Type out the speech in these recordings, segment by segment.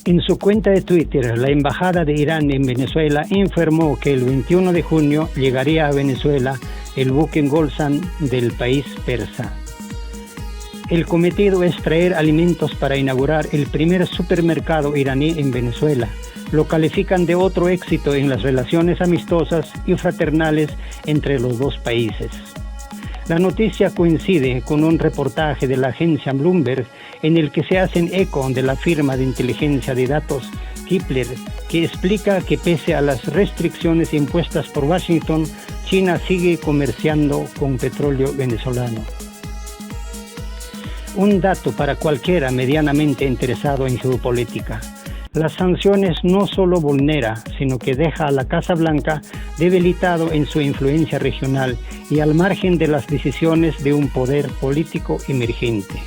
En su cuenta de Twitter, la Embajada de Irán en Venezuela informó que el 21 de junio llegaría a Venezuela el buque Golsan del país persa. El cometido es traer alimentos para inaugurar el primer supermercado iraní en Venezuela. Lo califican de otro éxito en las relaciones amistosas y fraternales entre los dos países. La noticia coincide con un reportaje de la agencia Bloomberg en el que se hacen eco de la firma de inteligencia de datos Kepler, que explica que pese a las restricciones impuestas por Washington, China sigue comerciando con petróleo venezolano. Un dato para cualquiera medianamente interesado en geopolítica. Las sanciones no solo vulnera, sino que deja a la Casa Blanca debilitado en su influencia regional y al margen de las decisiones de un poder político emergente.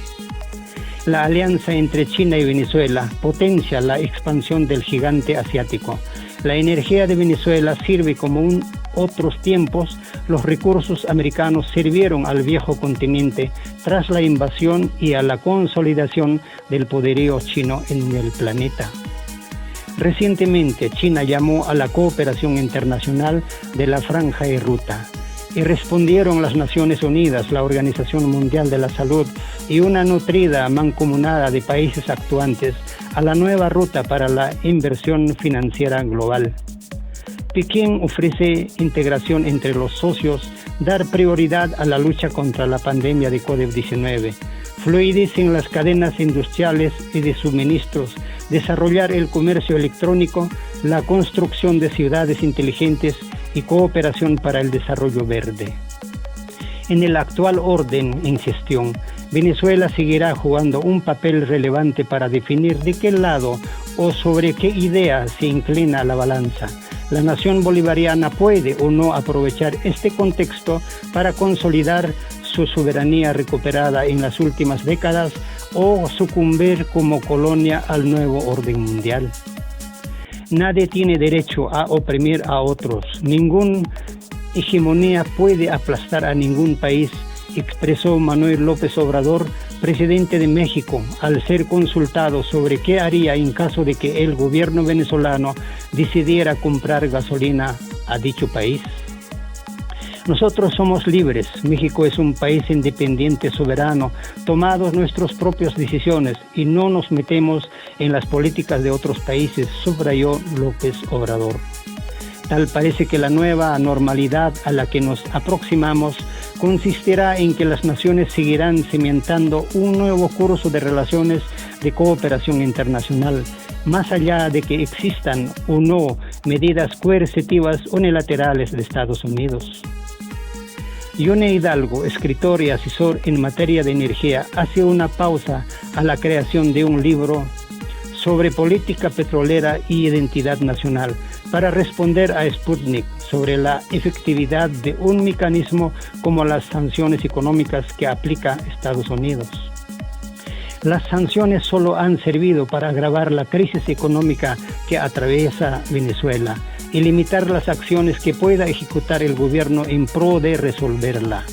La alianza entre China y Venezuela potencia la expansión del gigante asiático. La energía de Venezuela sirve como en otros tiempos. Los recursos americanos sirvieron al viejo continente tras la invasión y a la consolidación del poderío chino en el planeta. Recientemente, China llamó a la cooperación internacional de la Franja y Ruta, y respondieron las Naciones Unidas, la Organización Mundial de la Salud y una nutrida mancomunada de países actuantes a la nueva ruta para la inversión financiera global. Pekín ofrece integración entre los socios, dar prioridad a la lucha contra la pandemia de COVID-19, fluidez en las cadenas industriales y de suministros, desarrollar el comercio electrónico, la construcción de ciudades inteligentes y cooperación para el desarrollo verde. En el actual orden en gestión, Venezuela seguirá jugando un papel relevante para definir de qué lado o sobre qué idea se inclina la balanza. La nación bolivariana puede o no aprovechar este contexto para consolidar su soberanía recuperada en las últimas décadas o sucumbir como colonia al nuevo orden mundial. Nadie tiene derecho a oprimir a otros. Ninguna hegemonía puede aplastar a ningún país, expresó Manuel López Obrador, presidente de México, al ser consultado sobre qué haría en caso de que el gobierno venezolano decidiera comprar gasolina a dicho país. Nosotros somos libres. México es un país independiente, soberano, tomamos nuestras propias decisiones y no nos metemos en las políticas de otros países, subrayó López Obrador. Tal parece que la nueva normalidad a la que nos aproximamos consistirá en que las naciones seguirán cimentando un nuevo curso de relaciones de cooperación internacional, más allá de que existan o no medidas coercitivas unilaterales de Estados Unidos. Yone Hidalgo, escritor y asesor en materia de energía, hace una pausa a la creación de un libro sobre política petrolera y identidad nacional para responder a Sputnik sobre la efectividad de un mecanismo como las sanciones económicas que aplica Estados Unidos. Las sanciones solo han servido para agravar la crisis económica que atraviesa Venezuela y limitar las acciones que pueda ejecutar el gobierno en pro de resolverla.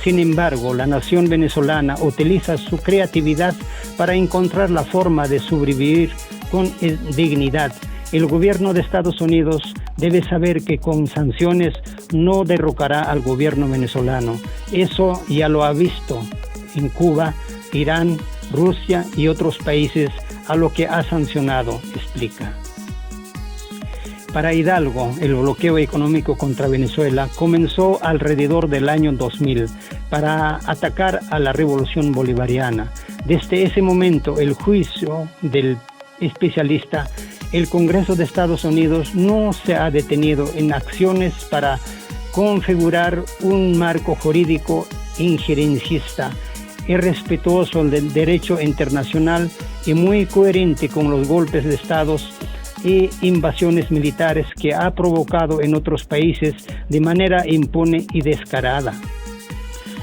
Sin embargo, la nación venezolana utiliza su creatividad para encontrar la forma de sobrevivir con dignidad. El gobierno de Estados Unidos debe saber que con sanciones no derrocará al gobierno venezolano. Eso ya lo ha visto en Cuba, Irán, Rusia y otros países a lo que ha sancionado, explica. Para Hidalgo, el bloqueo económico contra Venezuela comenzó alrededor del año 2000 para atacar a la revolución bolivariana. Desde ese momento, el juicio del especialista, el Congreso de Estados Unidos no se ha detenido en acciones para configurar un marco jurídico injerencista, irrespetuoso del derecho internacional y muy coherente con los golpes de estados y invasiones militares que ha provocado en otros países de manera impune y descarada.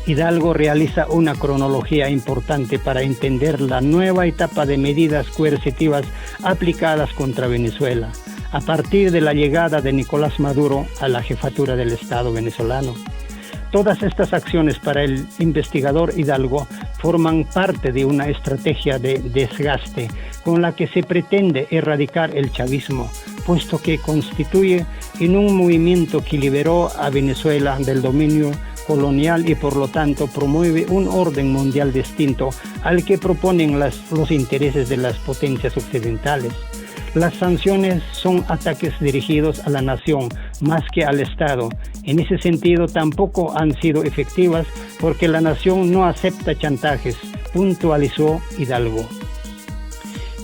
Hidalgo realiza una cronología importante para entender la nueva etapa de medidas coercitivas aplicadas contra Venezuela, a partir de la llegada de Nicolás Maduro a la jefatura del Estado venezolano. Todas estas acciones para el investigador Hidalgo forman parte de una estrategia de desgaste con la que se pretende erradicar el chavismo, puesto que constituye en un movimiento que liberó a Venezuela del dominio colonial y por lo tanto promueve un orden mundial distinto al que proponen los intereses de las potencias occidentales. Las sanciones son ataques dirigidos a la nación más que al Estado. En ese sentido tampoco han sido efectivas porque la nación no acepta chantajes, puntualizó Hidalgo.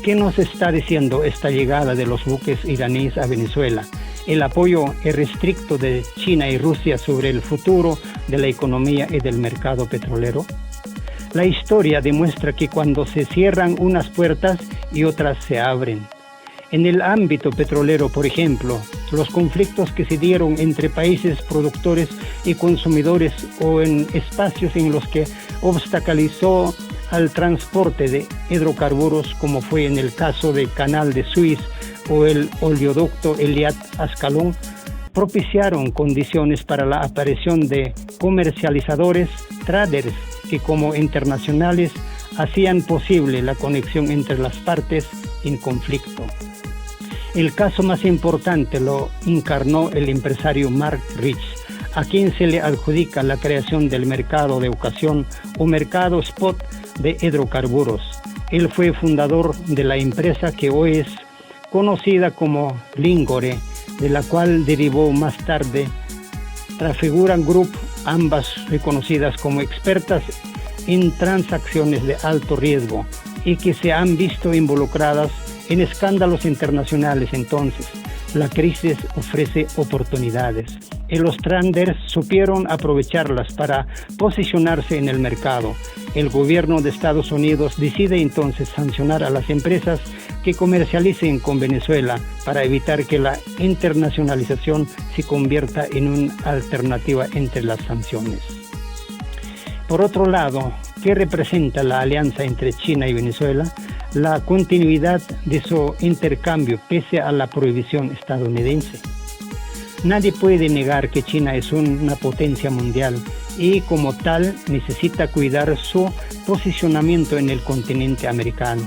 ¿Qué nos está diciendo esta llegada de los buques iraníes a Venezuela? El apoyo irrestricto de China y Rusia sobre el futuro de la economía y del mercado petrolero. La historia demuestra que cuando se cierran unas puertas y otras se abren. En el ámbito petrolero, por ejemplo, los conflictos que se dieron entre países productores y consumidores o en espacios en los que obstaculizó al transporte de hidrocarburos, como fue en el caso del Canal de Suez o el oleoducto Elliott-Ascalón, propiciaron condiciones para la aparición de comercializadores, traders, que como internacionales hacían posible la conexión entre las partes en conflicto. El caso más importante lo encarnó el empresario Mark Rich, a quien se le adjudica la creación del mercado de ocasión o mercado spot de hidrocarburos. Él fue fundador de la empresa que hoy es conocida como Lingore, de la cual derivó más tarde Trafigura Group, ambas reconocidas como expertas en transacciones de alto riesgo y que se han visto involucradas en escándalos internacionales. Entonces, la crisis ofrece oportunidades y los traders supieron aprovecharlas para posicionarse en el mercado. El gobierno de Estados Unidos decide entonces sancionar a las empresas que comercialicen con Venezuela para evitar que la internacionalización se convierta en una alternativa entre las sanciones. Por otro lado, ¿qué representa la alianza entre China y Venezuela? La continuidad de su intercambio pese a la prohibición estadounidense. Nadie puede negar que China es una potencia mundial y como tal necesita cuidar su posicionamiento en el continente americano.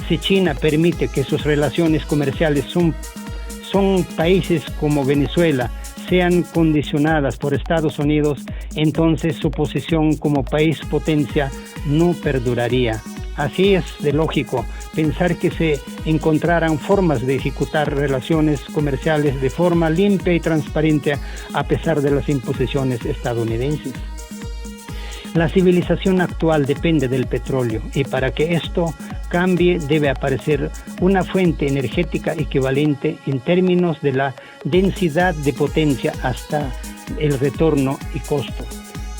Si China permite que sus relaciones comerciales son países como Venezuela sean condicionadas por Estados Unidos, entonces su posición como país potencia no perduraría. Así es de lógico pensar que se encontrarán formas de ejecutar relaciones comerciales de forma limpia y transparente a pesar de las imposiciones estadounidenses. La civilización actual depende del petróleo y para que esto cambie debe aparecer una fuente energética equivalente en términos de la densidad de potencia hasta el retorno y costo.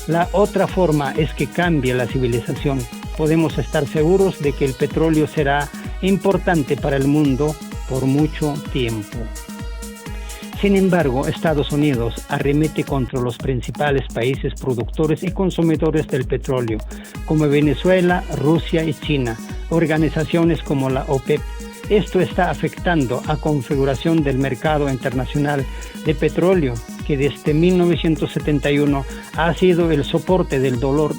La otra forma es que cambie la civilización. Podemos estar seguros de que el petróleo será importante para el mundo por mucho tiempo. Sin embargo, Estados Unidos arremete contra los principales países productores y consumidores del petróleo, como Venezuela, Rusia y China, organizaciones como la OPEP. Esto está afectando a la configuración del mercado internacional de petróleo, que desde 1971 ha sido el soporte del dólar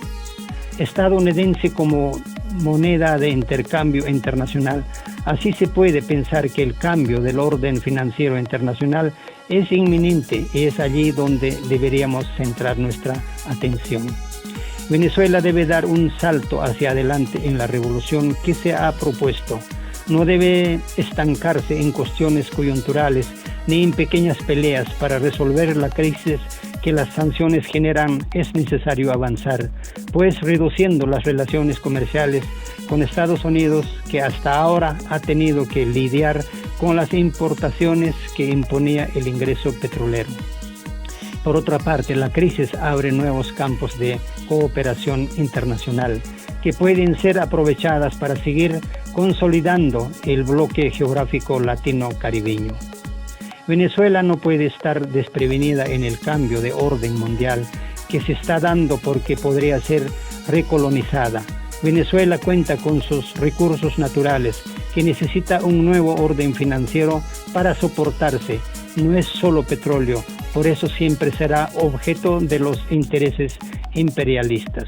estadounidense como moneda de intercambio internacional. Así se puede pensar que el cambio del orden financiero internacional es inminente y es allí donde deberíamos centrar nuestra atención. Venezuela debe dar un salto hacia adelante en la revolución que se ha propuesto. No debe estancarse en cuestiones coyunturales ni en pequeñas peleas. Para resolver la crisis que las sanciones generan es necesario avanzar, pues reduciendo las relaciones comerciales con Estados Unidos, que hasta ahora ha tenido que lidiar con las importaciones que imponía el ingreso petrolero. Por otra parte, la crisis abre nuevos campos de cooperación internacional que pueden ser aprovechadas para seguir consolidando el bloque geográfico latino-caribeño. Venezuela no puede estar desprevenida en el cambio de orden mundial que se está dando porque podría ser recolonizada. Venezuela cuenta con sus recursos naturales, que necesita un nuevo orden financiero para soportarse. No es solo petróleo, por eso siempre será objeto de los intereses imperialistas.